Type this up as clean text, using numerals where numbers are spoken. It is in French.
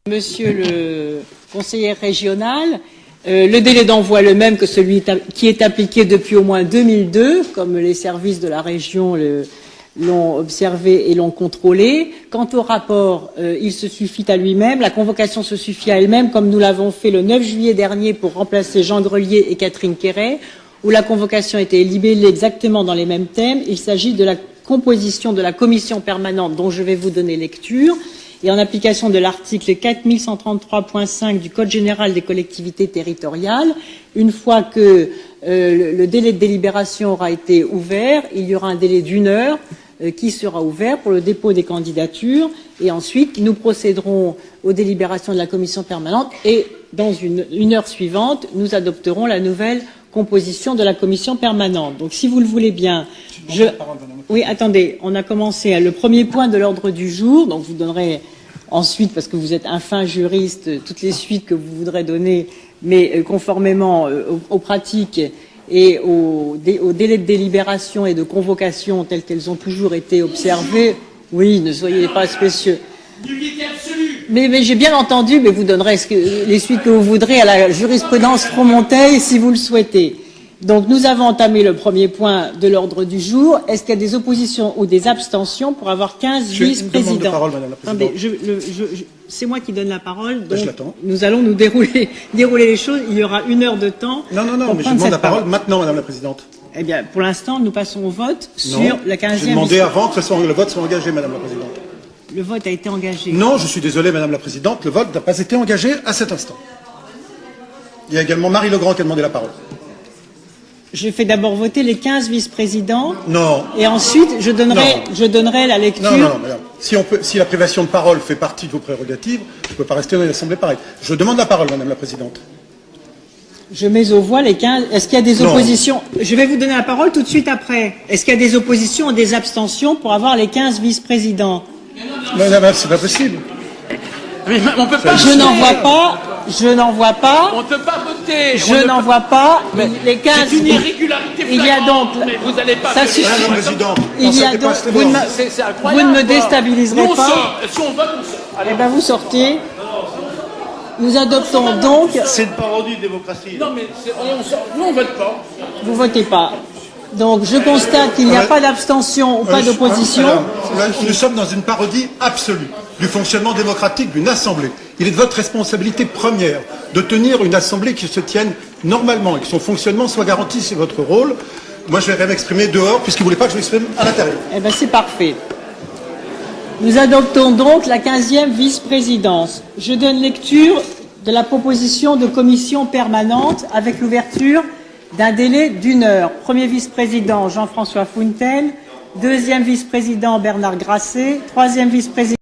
Monsieur le conseiller régional, le délai d'envoi est le même que celui qui est appliqué depuis au moins 2002, comme les services de la région l'ont observé et l'ont contrôlé. Quant au rapport, il se suffit à lui-même, la convocation se suffit à elle-même, comme nous l'avons fait le 9 juillet dernier pour remplacer Jean Grelier et Catherine Quéret, où la convocation était libellée exactement dans les mêmes thèmes. Il s'agit de la composition de la commission permanente dont je vais vous donner lecture. Et en application de l'article 4133.5 du Code général des collectivités territoriales, une fois que le délai de délibération aura été ouvert, il y aura un délai d'1 heure qui sera ouvert pour le dépôt des candidatures. Et ensuite, nous procéderons aux délibérations de la commission permanente et, dans une heure suivante, nous adopterons la nouvelle composition de la commission permanente. Donc, si vous le voulez bien, oui, attendez, on a commencé le premier point de l'ordre du jour, donc vous donnerez ensuite, parce que vous êtes un fin juriste, toutes les suites que vous voudrez donner, mais conformément aux pratiques et aux délais de délibération et de convocation tels qu'elles ont toujours été observées. Oui, ne soyez pas spécieux. Mais j'ai bien entendu, mais vous donnerez les suites que vous voudrez à la jurisprudence Fromonteil si vous le souhaitez. Donc nous avons entamé le premier point de l'ordre du jour. Est-ce qu'il y a des oppositions ou des abstentions pour avoir 15 vice-présidents? Attendez, c'est moi qui donne la parole. Donc nous allons nous dérouler les choses. Il y aura 1 heure de temps. Non, mais je demande la parole maintenant, Madame la Présidente. Eh bien, pour l'instant, nous passons au vote sur la 15e. J'ai demandé avant que le vote soit engagé, Madame la Présidente. Le vote a été engagé. Non, je suis désolé, Madame la Présidente, le vote n'a pas été engagé à cet instant. Il y a également Marie Legrand qui a demandé la parole. Je fais d'abord voter les 15 vice-présidents. Non. Et ensuite, je donnerai la lecture. Non, madame. Si la privation de parole fait partie de vos prérogatives, je ne peux pas rester dans l'Assemblée pareille. Je demande la parole, Madame la Présidente. Je mets aux voix les 15. Est-ce qu'il y a des oppositions? Je vais vous donner la parole tout de suite après. Est-ce qu'il y a des oppositions ou des abstentions pour avoir les 15 vice-présidents? Madame, c'est pas possible. Mais on peut pas. Je n'en vois pas. Je n'en vois pas. On ne peut pas voter. Je n'en vois pas. Les 15. C'est une irrégularité. Il y a donc. Mais vous n'allez pas. Ça suffit. Madame la Présidente. Il y a donc. Vous ne me déstabiliserez pas. Si on vote, on sort. Eh bien, vous sortez. Nous adoptons donc. C'est une parodie de démocratie. Non, mais on sort. Nous, on vote pas. Vous votez pas. Donc, je constate qu'il n'y a pas d'abstention ou pas d'opposition. Nous sommes dans une parodie absolue du fonctionnement démocratique d'une assemblée. Il est de votre responsabilité première de tenir une assemblée qui se tienne normalement et que son fonctionnement soit garanti. C'est votre rôle. Moi, je vais m'exprimer dehors puisque vous ne voulez pas que je m'exprime à l'intérieur. Eh bien, c'est parfait. Nous adoptons donc la 15e vice-présidence. Je donne lecture de la proposition de commission permanente avec l'ouverture d'un délai d'1 heure. Premier vice-président Jean-François Fountaine, deuxième vice-président Bernard Grasset, troisième vice-président